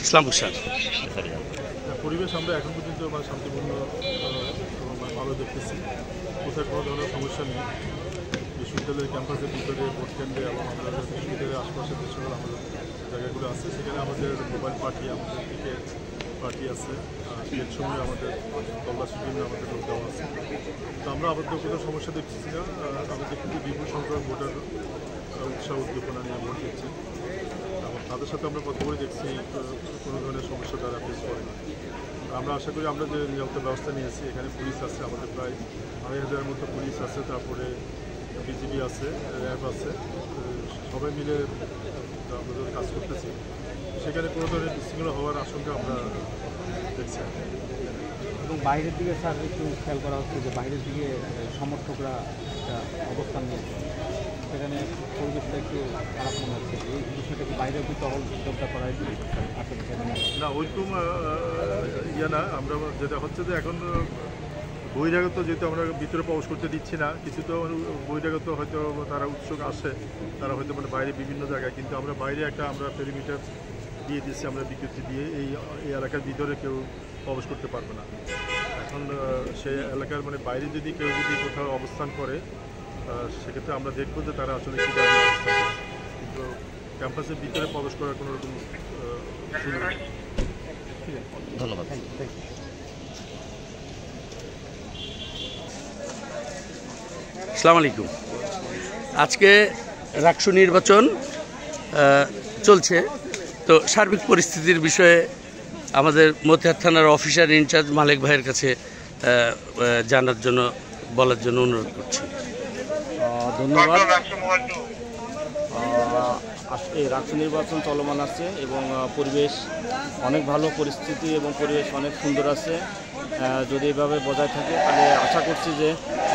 ইসলাম হোসেন। পরিবেশ আমরা এখন পর্যন্ত শান্তিপূর্ণ ভালো দেখতেছি, কোথায় কোনো ধরনের সমস্যা নেই। বিশ্ববিদ্যালয়ের ক্যাম্পাসের ভিতরে ভোট কেন্দ্রে এবং আমাদের বিশ্ববিদ্যালয়ের আশপাশের যে সকল আমাদের জায়গাগুলো আছে সেখানে আমাদের মোবাইল পার্টি, আমাদের ক্রিকেট পার্টি আছে, এর সময় আমাদের তল্লাশির জন্য আমাদের লোক দেওয়া আছে। তো আমরা আবদ্ধ কোনো সমস্যা দেখতেছি না। আমাদের কিন্তু বিপুল সংখ্যক ভোটার উৎসাহ উদ্দীপনা নিয়ে ভোট দিচ্ছে এবং তাদের সাথে আমরা কথা বলে দেখছি কোনো ধরনের সমস্যা তারা ফেস করে না। আমরা আশা করি আমরা যে নিরাপত্তা ব্যবস্থা নিয়েছি, এখানে পুলিশ আছে, আমাদের প্রায় ২,৫০০-এর মতো পুলিশ আছে, তারপরে বিজিবি আছে, র্যাব আছে, সবাই মিলে আমরা কাজ করতেছি। সেখানে কোনো ধরনের বিশৃঙ্খলা হওয়ার আশঙ্কা আমরা দেখছি। এবং বাইরের দিকে স্যার একটু খেয়াল করা হচ্ছে যে বাইরের দিকে সমর্থকরা একটা অবস্থান নিয়েছে, সেখানে পরিবেশটা একটু খারাপ মনে হচ্ছে। এই বিষয়টা কি বাইরে একটু টহল জবটা করা হয়েছে না? ওইরকম ইয়ে না। আমরা যেটা হচ্ছে যে এখন বহিরাগত যেহেতু আমরা ভিতরে প্রবেশ করতে দিচ্ছি না, কিছু তো বহিরাগত হয়তো তারা উৎসুক আসে, তারা হয়তো বাইরে বিভিন্ন জায়গায়, কিন্তু আমরা বাইরে একটা আমরা পেরিমিটার দিয়ে দিচ্ছি, আমরা বিজ্ঞপ্তি দিয়ে এই এলাকার ভিতরে কেউ প্রবেশ করতে পারবে না। এখন সেই এলাকার বাইরে যদি কেউ যদি কোথাও অবস্থান করে সেক্ষেত্রে আমরা দেখবো যে তারা আসলে কী ধরনের অবস্থান করে, কিন্তু ক্যাম্পাসের ভিতরে প্রবেশ করার কোনো রকম সুযোগ নেই। ধন্যবাদ। আসসালামু আলাইকুম। আজকে রাকসু নির্বাচন চলছে, তো সার্বিক পরিস্থিতির বিষয়ে আমাদের মতিহার থানার অফিসার ইনচার্জ মালিক ভাইয়ের কাছে জানার জন্য বলার জন্য অনুরোধ করছি। ধন্যবাদ। আজকে রাকসু নির্বাচন চলমান আছে এবং পরিবেশ অনেক ভালো পরিস্থিতি এবং পরিবেশ অনেক সুন্দর আছে। যদি এভাবে বজায় থাকে তাহলে আশা করছি যে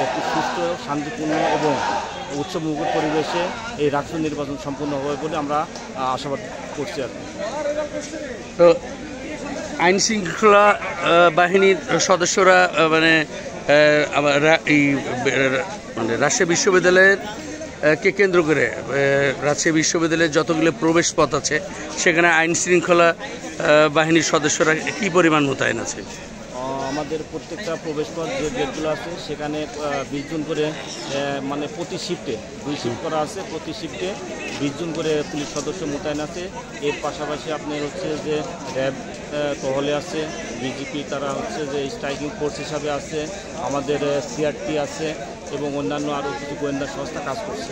একটি সুস্থ, শান্তিপূর্ণ এবং উৎসবমুখর পরিবেশে এই রাকসু নির্বাচন সম্পূর্ণ হবে বলে আমরা আশাবাদ করছি আর কি। তো আইন শৃঙ্খলা বাহিনীর সদস্যরা রাজশাহী বিশ্ববিদ্যালয়ের কে কেন্দ্র করে রাজশাহী বিশ্ববিদ্যালয়ের যতগুলো প্রবেশ পথ আছে সেখানে আইন শৃঙ্খলা বাহিনীর সদস্যরা কী পরিমাণ মোতায়েন আছে? আমাদের প্রত্যেকটা প্রবেশপথ যে গেটগুলো আছে সেখানে 20 জন করে প্রতি শিফটে 2 শিফট করা আছে, প্রতি শিফটে 20 জন করে পুলিশ সদস্য মোতায়েন আছে। এর পাশাপাশি আপনার হচ্ছে যে র্যাব টহলে আছে, বিজিপি তারা হচ্ছে যে স্ট্রাইকিং ফোর্স হিসাবে আছে, আমাদের সিআরটি আছে এবং অন্যান্য আরও কিছু গোয়েন্দা সংস্থা কাজ করছে।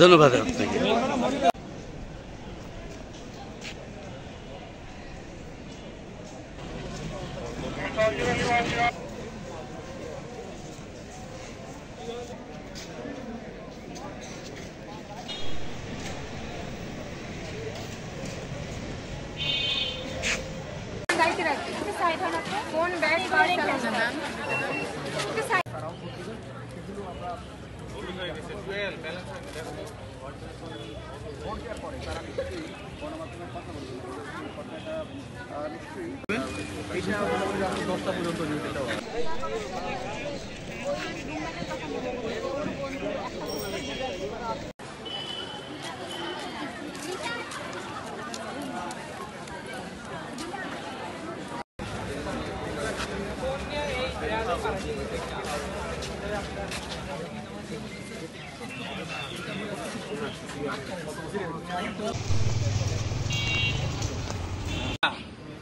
ধন্যবাদ আপনাকে। फोन बैग मैम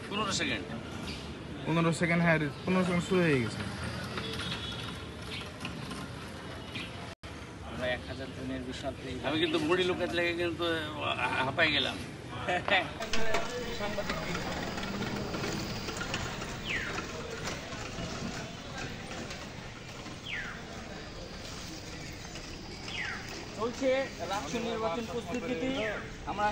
পনেরো সেকেন্ড 15 সেকেন্ড, হ্যাঁ 15 সেকেন্ড শুরু হয়ে গেছে। আমরা 1000 জনের বিশাল আমি কিন্তু বডি লোকের লেগে কিন্তু হাঁপাই গেলাম। চলছে রাকসু নির্বাচন প্রস্তুতি। আমরা